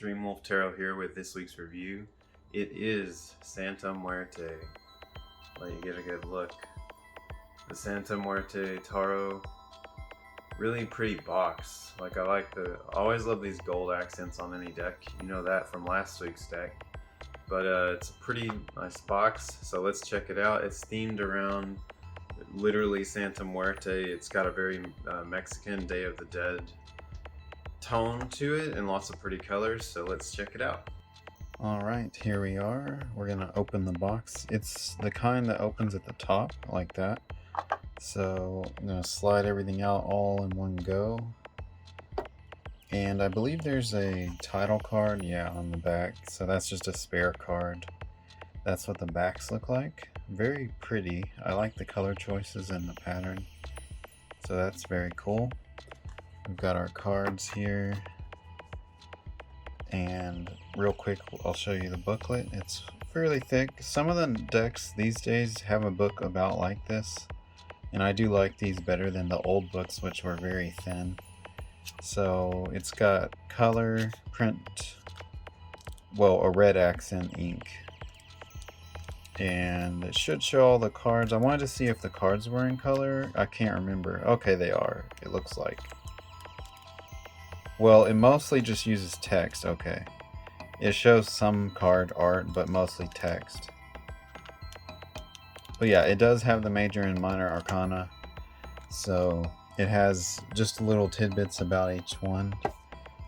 DreamWolf Tarot here with this week's review. It is Santa Muerte. Let you get a good look. The Santa Muerte Tarot, really pretty box. I always love these gold accents on any deck. You know that from last week's deck. But it's a pretty nice box, so let's check it out. It's themed around literally Santa Muerte. It's got a very Mexican Day of the Dead tone to it and lots of pretty colors, so let's check it out. Alright, here we are. We're gonna open the box. It's the kind that opens at the top like that. So I'm gonna slide everything out all in one go. And I believe there's a title card, on the back. So that's just a spare card. That's what the backs look like. Very pretty. I like the color choices and the pattern. So that's very cool. We've got our cards here. And real quick, I'll show you the booklet. It's fairly thick. Some of the decks these days have a book about like this. And I do like these better than the old books, which were very thin. So it's got color, print, a red accent ink. And it should show all the cards. I wanted to see if the cards were in color. I can't remember. Okay, they are, it looks like. Well, it mostly just uses text, okay. It shows some card art, but mostly text. But yeah, it does have the major and minor arcana. So it has just little tidbits about each one.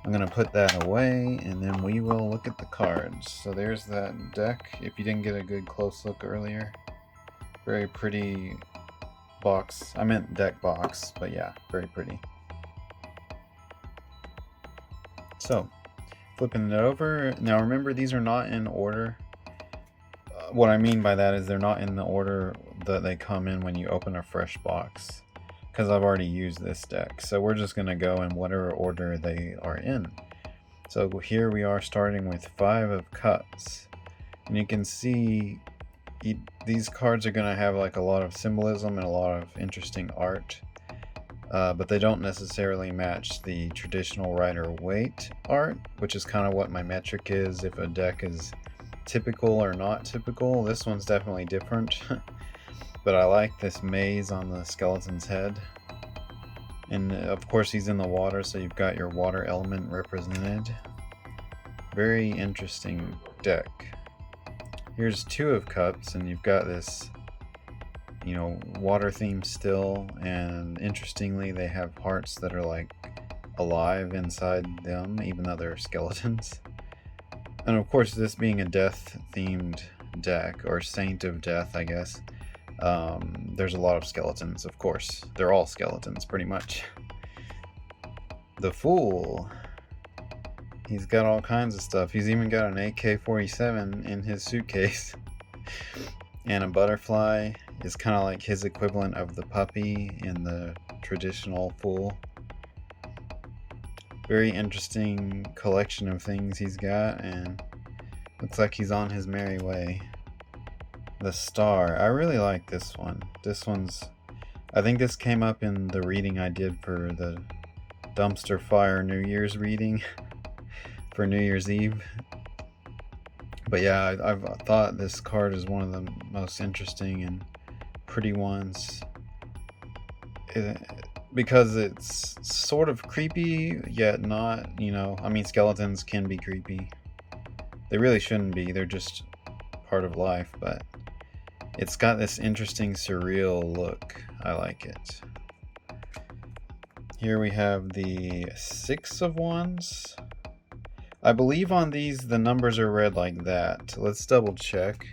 I'm going to put that away, and then we will look at the cards. So there's that deck, if you didn't get a good close look earlier. Very pretty box. I meant deck box, but yeah, very pretty. So, flipping it over. Now remember, these are not in order. What I mean by that is they're not in the order that they come in when you open a fresh box, because I've already used this deck. So we're just going to go in whatever order they are in. So here we are starting with 5 of Cups. And you can see these cards are going to have like a lot of symbolism and a lot of interesting art. But they don't necessarily match the traditional Rider-Waite art, which is kind of what my metric is, if a deck is typical or not typical. This one's definitely different. But I like this maze on the skeleton's head. And of course he's in the water, so you've got your water element represented. Very interesting deck. Here's 2 of Cups, and you've got this water theme still, and interestingly they have hearts that are like alive inside them, even though they're skeletons. And of course, this being a death themed deck, or Saint of Death, I guess, there's a lot of skeletons, of course. They're all skeletons, pretty much. The Fool. He's got all kinds of stuff. He's even got an AK-47 in his suitcase. And a butterfly is kind of like his equivalent of the puppy in the traditional Fool. Very interesting collection of things he's got, and looks like he's on his merry way. The Star. I really like this one. I think this came up in the reading I did for the Dumpster Fire New Year's reading for New Year's Eve. But yeah, I've thought this card is one of the most interesting and pretty ones. Because it's sort of creepy, yet not, I mean, skeletons can be creepy. They really shouldn't be, they're just part of life, but it's got this interesting surreal look. I like it. Here we have the 6 of Wands. I believe on these the numbers are read like that. Let's double check.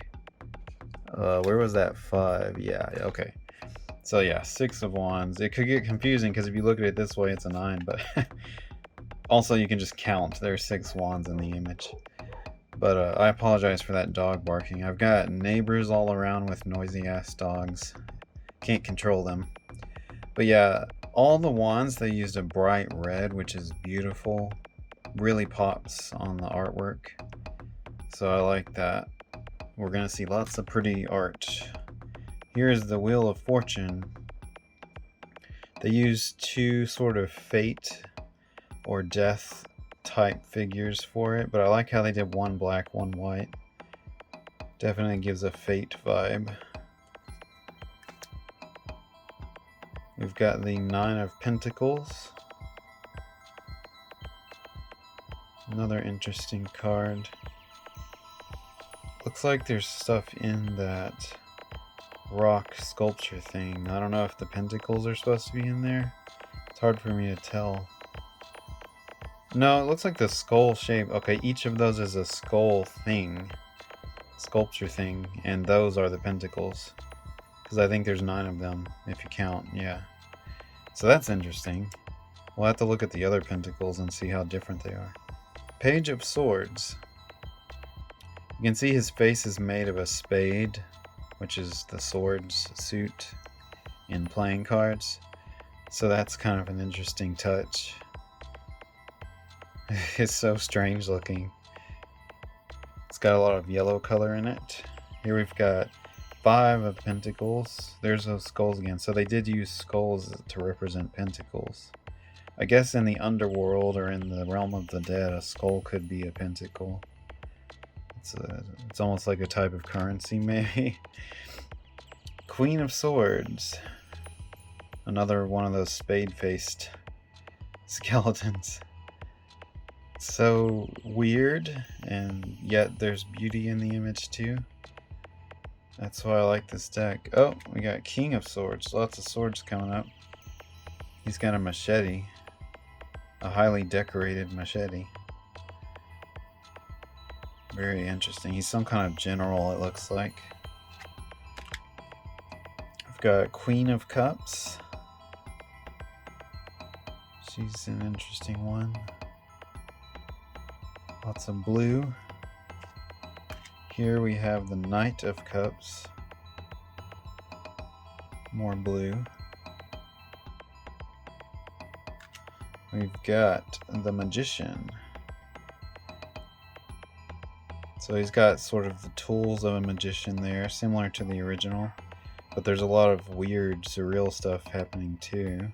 Where was that 5? Yeah, okay. So yeah, 6 of Wands. It could get confusing because if you look at it this way, it's a 9, but also you can just count. There's 6 wands in the image. But I apologize for that dog barking. I've got neighbors all around with noisy ass dogs. Can't control them. But yeah, all the wands, they used a bright red, which is beautiful. Really pops on the artwork. So I like that. We're gonna see lots of pretty art. Here's the Wheel of Fortune. They use 2 sort of fate or death type figures for it, but I like how they did one black, one white. Definitely gives a fate vibe. We've got the 9 of Pentacles. Another interesting card. Looks like there's stuff in that rock sculpture thing. I don't know if the pentacles are supposed to be in there. It's hard for me to tell. No, it looks like the skull shape. Okay, each of those is a skull thing. Sculpture thing. And those are the pentacles. Because I think there's 9 of them, if you count. Yeah. So that's interesting. We'll have to look at the other pentacles and see how different they are. Page of Swords. You can see his face is made of a spade, which is the swords suit in playing cards. So that's kind of an interesting touch. It's so strange looking. It's got a lot of yellow color in it. Here we've got 5 of Pentacles. There's those skulls again. So they did use skulls to represent pentacles. I guess in the underworld or in the realm of the dead, a skull could be a pentacle. It's almost like a type of currency, maybe. Queen of Swords. Another one of those spade-faced skeletons. So weird, and yet there's beauty in the image too. That's why I like this deck. Oh, we got King of Swords. Lots of swords coming up. He's got a machete. A highly decorated machete. Very interesting. He's some kind of general, it looks like. I've got Queen of Cups. She's an interesting one. Lots of blue. Here we have the Knight of Cups. More blue. We've got the Magician. So he's got sort of the tools of a magician there, similar to the original. But there's a lot of weird, surreal stuff happening too.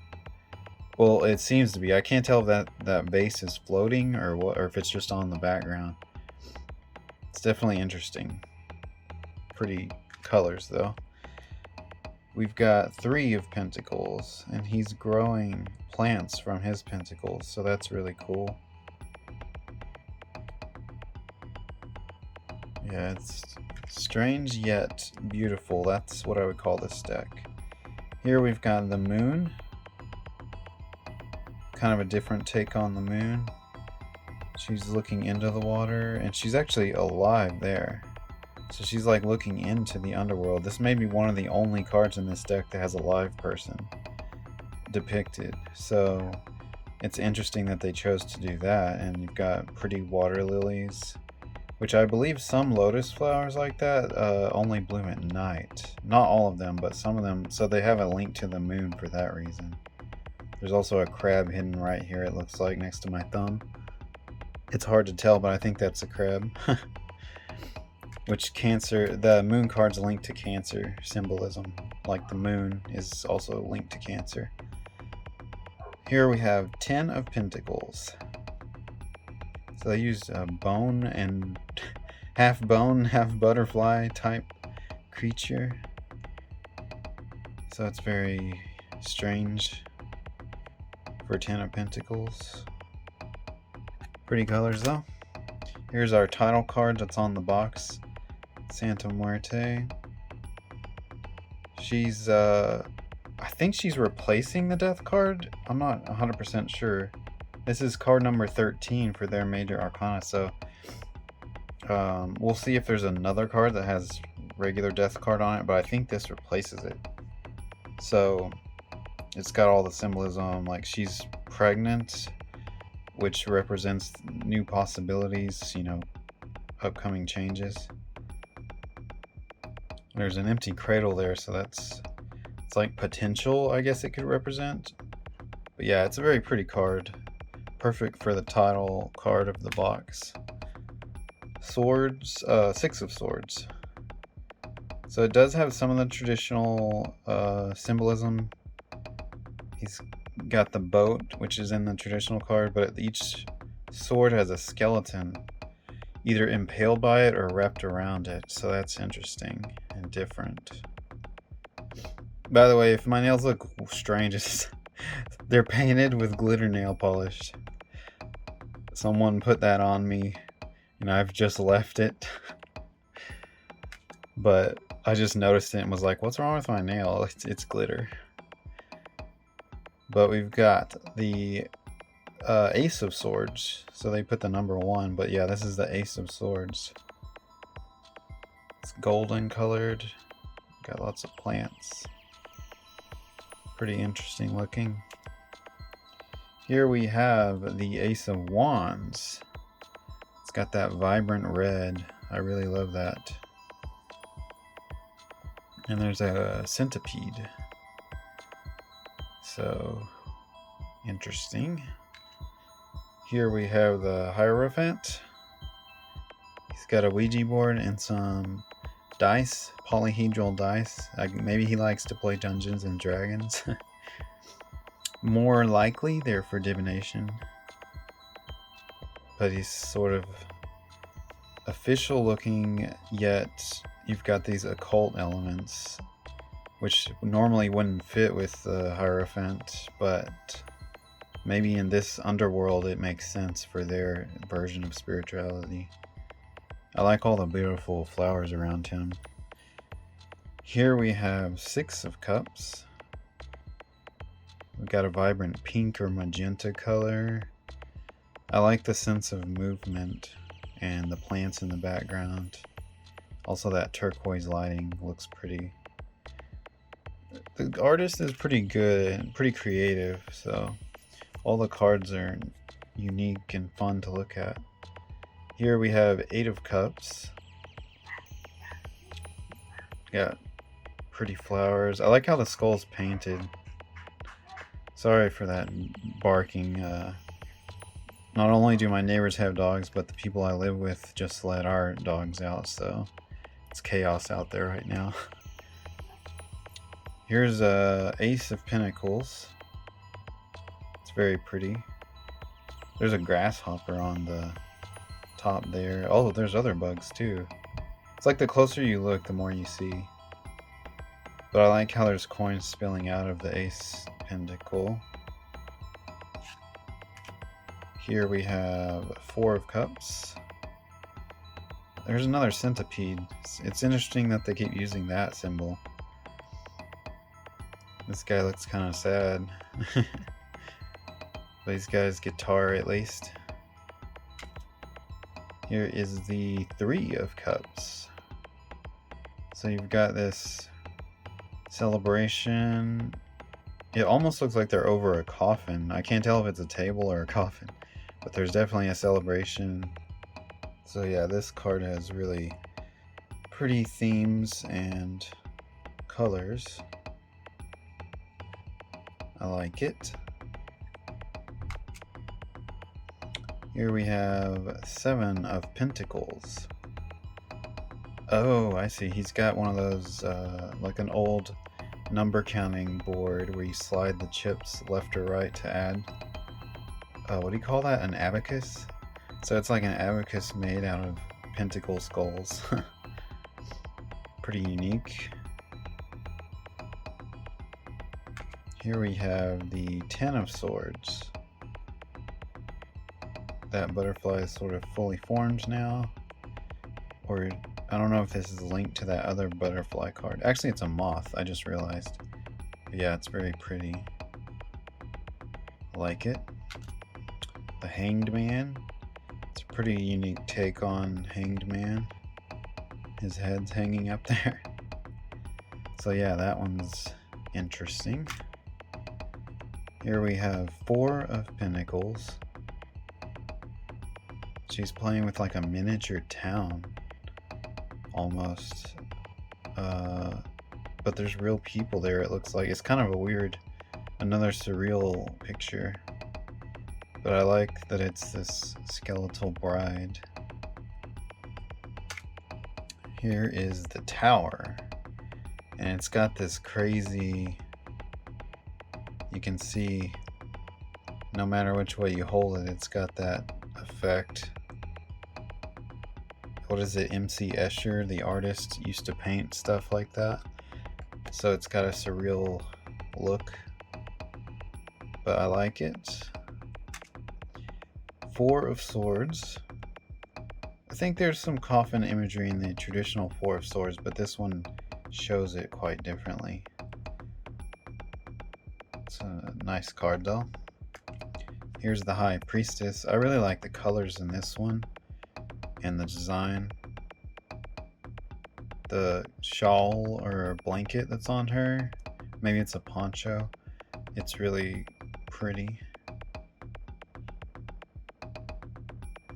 Well, it seems to be. I can't tell if that vase is floating or what, or if it's just on the background. It's definitely interesting. Pretty colors though. We've got 3 of Pentacles, and he's growing plants from his pentacles, so that's really cool. Yeah, it's strange yet beautiful. That's what I would call this deck. Here we've got the Moon. Kind of a different take on the Moon. She's looking into the water, and she's actually alive there. So she's like looking into the underworld. This may be one of the only cards in this deck that has a live person depicted. So it's interesting that they chose to do that. And you've got pretty water lilies, which I believe some lotus flowers like that only bloom at night. Not all of them, but some of them. So they have a link to the moon for that reason. There's also a crab hidden right here, it looks like, next to my thumb. It's hard to tell, but I think that's a crab. Which Cancer, the moon card's linked to Cancer symbolism, like the moon is also linked to Cancer. Here we have 10 of Pentacles. So they used a bone and half bone, half butterfly type creature. So it's very strange for 10 of Pentacles. Pretty colors though. Here's our title card that's on the box. Santamuerte. She's, I think she's replacing the Death card. I'm not 100% sure. This is card number 13 for their Major Arcana, so we'll see if there's another card that has regular Death card on it, but I think this replaces it. So it's got all the symbolism, like she's pregnant, which represents new possibilities, you know, upcoming changes. There's an empty cradle there, so it's like potential, I guess it could represent. But yeah, it's a very pretty card. Perfect for the title card of the box. Swords, 6 of Swords. So it does have some of the traditional symbolism. He's got the boat, which is in the traditional card, but each sword has a skeleton either impaled by it or wrapped around it, so that's interesting and different. By the way, if my nails look strange, it's they're painted with glitter nail polish. Someone put that on me and I've just left it. But I just noticed it and was like, what's wrong with my nail? It's glitter. But we've got the Ace of Swords. So they put the number 1. But yeah, this is the Ace of Swords. It's golden colored. Got lots of plants. Pretty interesting looking. Here we have the Ace of Wands. It's got that vibrant red. I really love that. And there's a centipede. So, interesting. Here we have the Hierophant. He's got a Ouija board and some dice, polyhedral dice. Maybe he likes to play Dungeons and Dragons. More likely they're for divination. But he's sort of official looking, yet you've got these occult elements, which normally wouldn't fit with the Hierophant, but maybe in this underworld it makes sense for their version of spirituality. I like all the beautiful flowers around him. Here we have 6 of Cups. We've got a vibrant pink or magenta color. I like the sense of movement and the plants in the background. Also that turquoise lighting looks pretty. The artist is pretty good and pretty creative, so all the cards are unique and fun to look at. Here we have 8 of Cups. Got pretty flowers. I like how the skull's painted. Sorry for that barking. Not only do my neighbors have dogs, but the people I live with just let our dogs out, so it's chaos out there right now. Here's a Ace of Pentacles. It's very pretty. There's a grasshopper on the top there. Oh, there's other bugs too. It's like the closer you look, the more you see. But I like how there's coins spilling out of the Ace Pentacle. Here we have 4 of Cups. There's another centipede. It's interesting that they keep using that symbol. This guy looks kind of sad. But he's got his guitar at least. Here is the 3 of Cups. So you've got this celebration. It almost looks like they're over a coffin. I can't tell if it's a table or a coffin, but there's definitely a celebration. So yeah, this card has really pretty themes and colors. I like it. Here we have 7 of Pentacles. Oh, I see. He's got one of those, like an old number counting board where you slide the chips left or right to add. What do you call that? An abacus? So it's like an abacus made out of pentacle skulls. Pretty unique. Here we have the 10 of Swords. That butterfly is sort of fully formed now. Or, I don't know if this is linked to that other butterfly card. Actually, it's a moth, I just realized. But yeah, it's very pretty. I like it. The Hanged Man. It's a pretty unique take on Hanged Man. His head's hanging up there. So yeah, that one's interesting. Here we have 4 of Pentacles. She's playing with like a miniature town. Almost. But there's real people there, it looks like. It's kind of a weird, another surreal picture. But I like that it's this skeletal bride. Here is the Tower. And it's got this crazy, you can see no matter which way you hold it, it's got that effect. What is it? MC Escher, the artist, used to paint stuff like that. So it's got a surreal look, but I like it. Four of Swords. I think there's some coffin imagery in the traditional Four of Swords, but this one shows it quite differently. It's a nice card though. Here's the High Priestess. I really like the colors in this one and the design. The shawl or blanket that's on her, maybe it's a poncho. It's really pretty.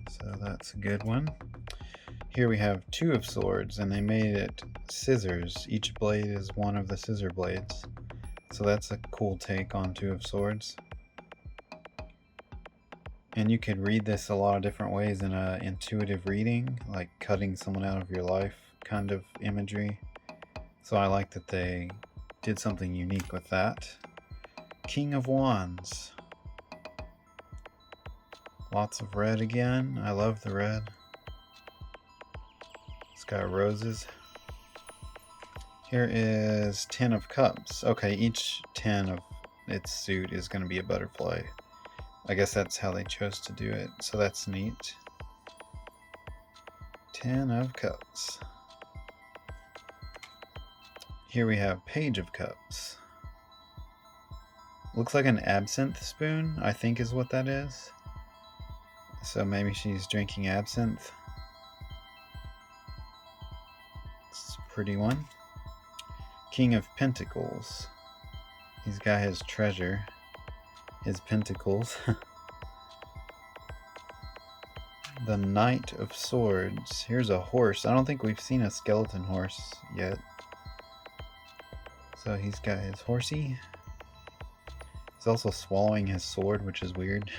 So that's a good one. Here we have Two of Swords, and they made it scissors. Each blade is one of the scissor blades. So that's a cool take on Two of Swords. And you could read this a lot of different ways in an intuitive reading, like cutting someone out of your life kind of imagery. So I like that they did something unique with that. King of Wands. Lots of red again. I love the red. It's got roses. Here is 10 of Cups. Okay, each 10 of its suit is going to be a butterfly. I guess that's how they chose to do it, so that's neat. 10 of Cups. Here we have Page of Cups. Looks like an absinthe spoon, I think is what that is. So maybe she's drinking absinthe. It's a pretty one. King of Pentacles. He's got his treasure. His pentacles. The Knight of Swords. Here's a horse. I don't think we've seen a skeleton horse yet. So he's got his horsey. He's also swallowing his sword, which is weird.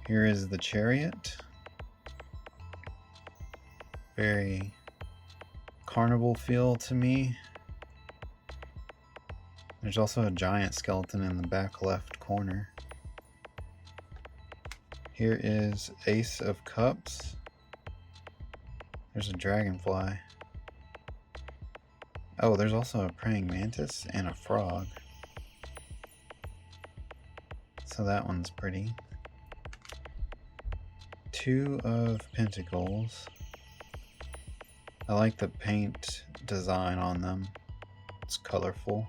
Here is the Chariot. Very carnival feel to me. There's also a giant skeleton in the back left corner. Here is Ace of Cups. There's a dragonfly. Oh, there's also a praying mantis and a frog. So that one's pretty. Two of Pentacles. I like the paint design on them. It's colorful.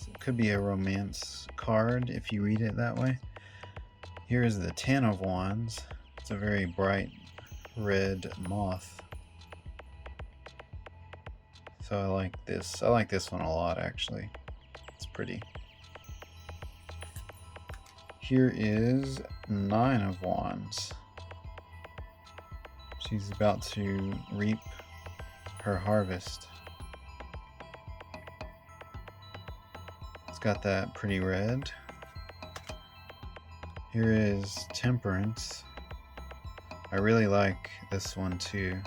It could be a romance card if you read it that way. Here is the 10 of Wands. It's a very bright red moth. So I like this. I like this one a lot, actually. It's pretty. Here is 9 of Wands. She's about to reap her harvest. It's got that pretty red. Here is Temperance. I really like this one too.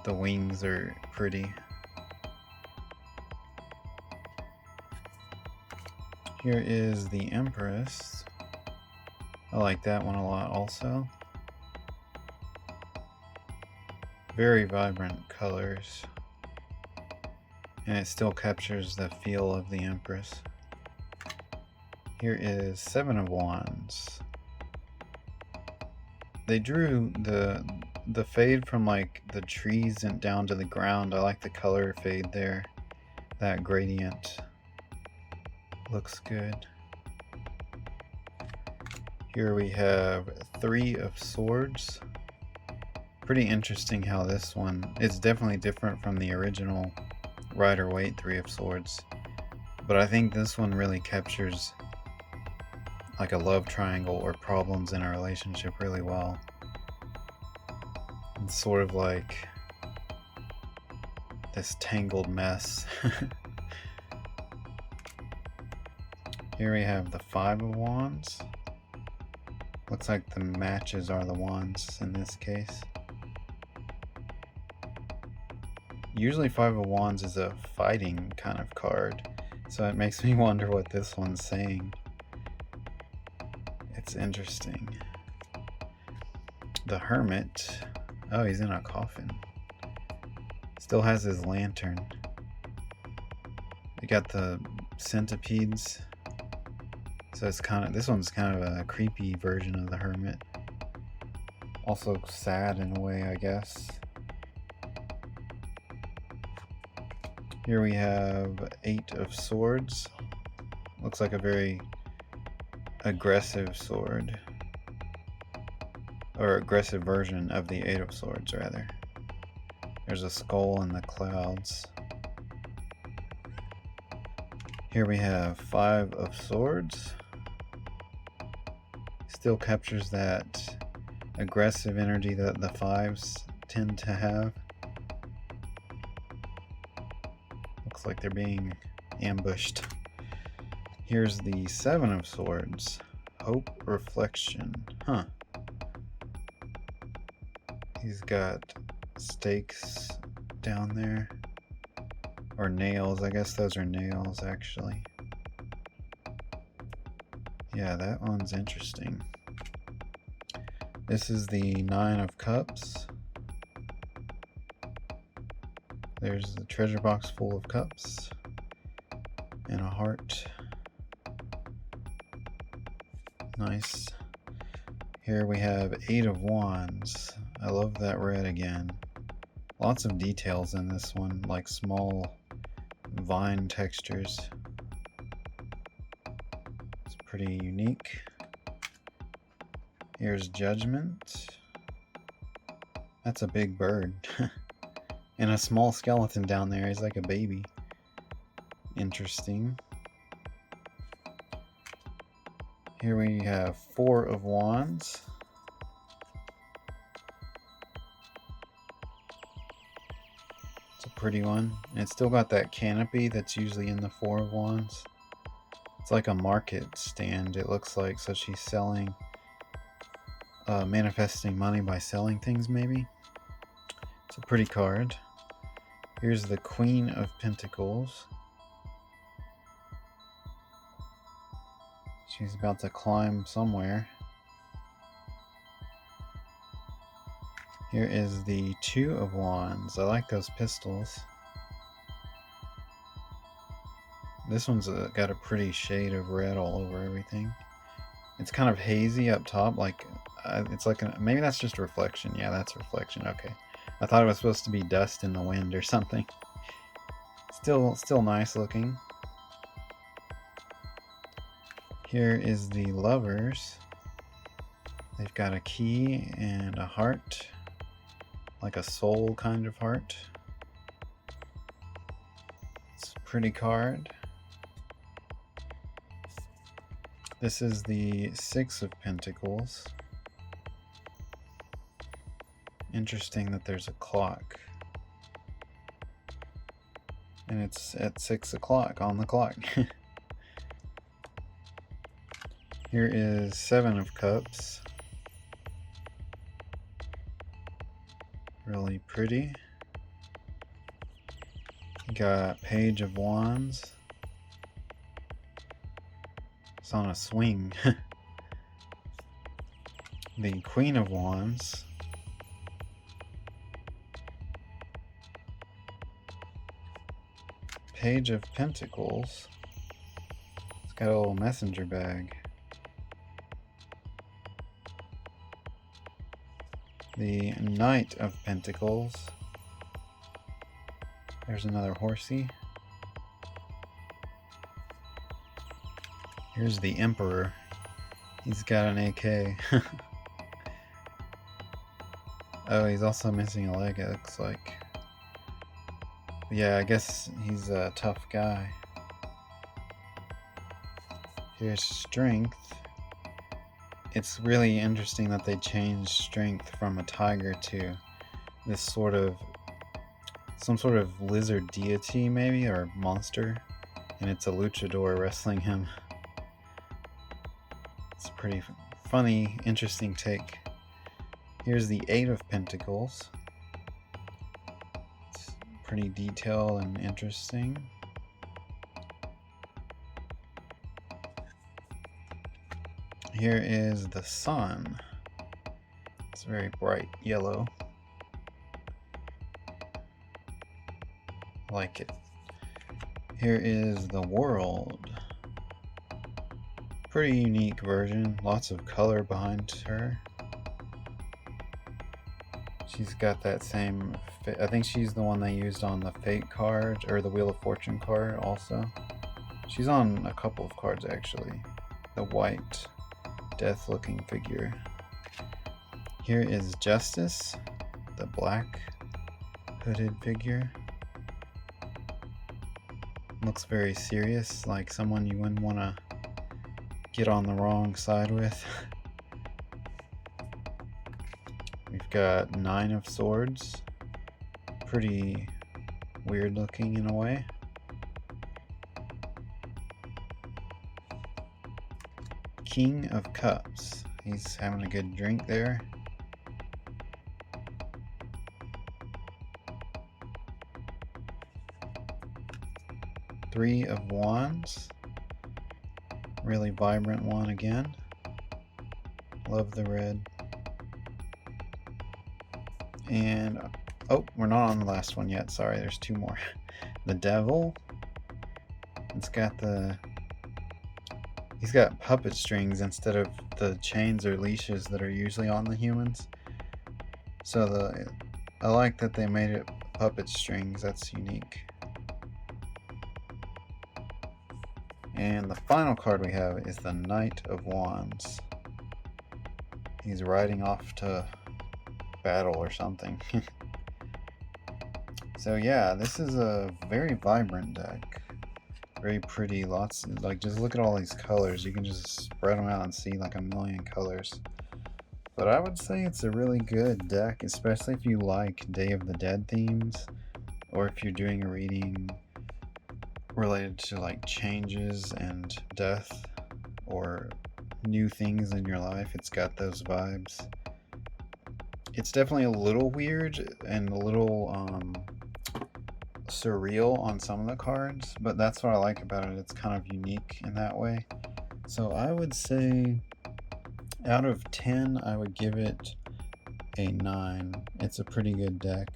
The wings are pretty. Here is the Empress. I like that one a lot also. Very vibrant colors. And it still captures the feel of the Empress. Here is 7 of Wands. They drew the fade from like the trees and down to the ground. I like the color fade there. That gradient looks good. Here we have 3 of Swords. Pretty interesting how this one is definitely different from the original Rider-Waite 3 of Swords. But I think this one really captures like a love triangle or problems in a relationship really well. It's sort of like this tangled mess. Here we have the 5 of Wands. Looks like the matches are the wands in this case. Usually Five of Wands is a fighting kind of card, so it makes me wonder what this one's saying. It's interesting. The Hermit. Oh, he's in a coffin. Still has his lantern. We got the centipedes. So it's this one's kind of a creepy version of the Hermit. Also sad in a way, I guess. Here we have 8 of Swords. Looks like a very aggressive sword. Or aggressive version of the 8 of Swords, rather. There's a skull in the clouds. Here we have 5 of Swords. Still captures that aggressive energy that the 5s tend to have. Looks like they're being ambushed. Here's the 7 of Swords. Hope, reflection. Huh. He's got stakes down there. Or nails. I guess those are nails, actually. Yeah, that one's interesting. This is the 9 of Cups. There's the treasure box full of cups. And a heart. Nice. Here we have 8 of Wands. I love that red again. Lots of details in this one, like small vine textures. It's pretty unique. Here's Judgment. That's a big bird. And a small skeleton down there. He's like a baby. Interesting. Here we have 4 of Wands. It's a pretty one. And it's still got that canopy that's usually in the 4 of Wands. It's like a market stand, it looks like. So she's selling, manifesting money by selling things, maybe. It's a pretty card. Here's the Queen of Pentacles. She's about to climb somewhere. Here is the 2 of Wands. I like those pistols. This one's got a pretty shade of red all over everything. It's kind of hazy up top, like it's like maybe that's just reflection. Yeah, that's reflection. Okay, I thought it was supposed to be dust in the wind or something. Still nice looking. Here is the Lovers. They've got a key and a heart, like a soul kind of heart. It's a pretty card. This is the 6 of Pentacles. Interesting that there's a clock. And it's at 6 o'clock on the clock. Here is 7 of Cups. Really pretty. Got Page of Wands. It's on a swing. The Queen of Wands. Page of Pentacles. It's got a little messenger bag. The Knight of Pentacles. There's another horsey. Here's the Emperor. He's got an AK. Oh, he's also missing a leg, it looks like. Yeah, I guess he's a tough guy. Here's Strength. It's really interesting that they changed Strength from a tiger to this some sort of lizard deity maybe, or monster, and it's a luchador wrestling him. It's a pretty funny, interesting take. Here's the 8 of Pentacles. It's pretty detailed and interesting. Here is the sun. It's very bright yellow. I like it. Here is the world. Pretty unique version. Lots of color behind her. She's got that same, I think she's the one they used on the Fate card, or the Wheel of Fortune card also. She's on a couple of cards actually. The white, death looking figure. Here is Justice, the black hooded figure. Looks very serious, like someone you wouldn't want to get on the wrong side with. We've got 9 of Swords. Pretty weird looking in a way. King of Cups. He's having a good drink there. Three of Wands. Really vibrant one again. Love the red. And oh, we're not on the last one yet. Sorry, there's 2 more. The Devil. It's got he's got puppet strings instead of the chains or leashes that are usually on the humans. So I like that they made it puppet strings. That's unique. And the final card we have is the Knight of Wands. He's riding off to battle or something. So yeah, this is a very vibrant deck. Very pretty, lots, like just look at all these colors. You can just spread them out and see like a million colors. But I would say it's a really good deck, especially if you like Day of the Dead themes, or if you're doing a reading related to like changes and death or new things in your life. It's got those vibes. It's definitely a little weird and a little surreal on some of the cards, but that's what I like about it. It's kind of unique in that way. So I would say out of 10 I would give it a 9. It's a pretty good deck.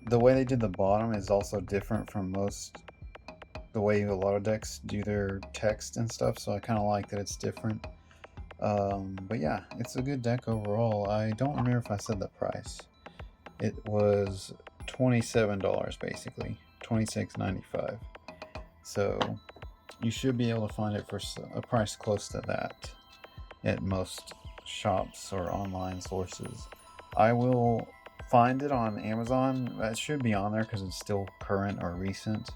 The way they did the bottom is also different from the way a lot of decks do their text and stuff, so I kind of like that it's different. But yeah, it's a good deck overall. I don't remember if I said the price. It was $27 basically, $26.95. So you should be able to find it for a price close to that at most shops or online sources. I will find it on Amazon. It should be on there because it's still current or recent.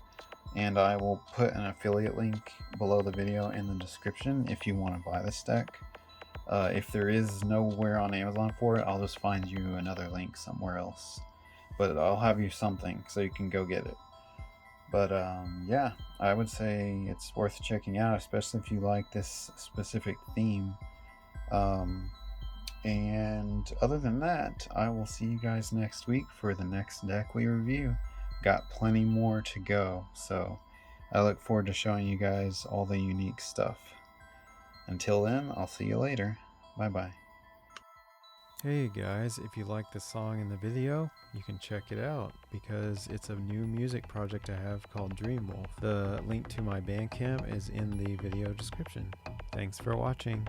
And I will put an affiliate link below the video in the description if you want to buy this deck. If there is nowhere on Amazon for it, I'll just find you another link somewhere else. But I'll have you something so you can go get it. But yeah, I would say it's worth checking out, especially if you like this specific theme. And other than that, I will see you guys next week for the next deck we review. Got plenty more to go, so I look forward to showing you guys all the unique stuff. Until then, I'll see you later. Bye bye. Hey guys, if you like the song in the video, you can check it out because it's a new music project I have called DreamWolf. The link to my bandcamp is in the video description. Thanks for watching.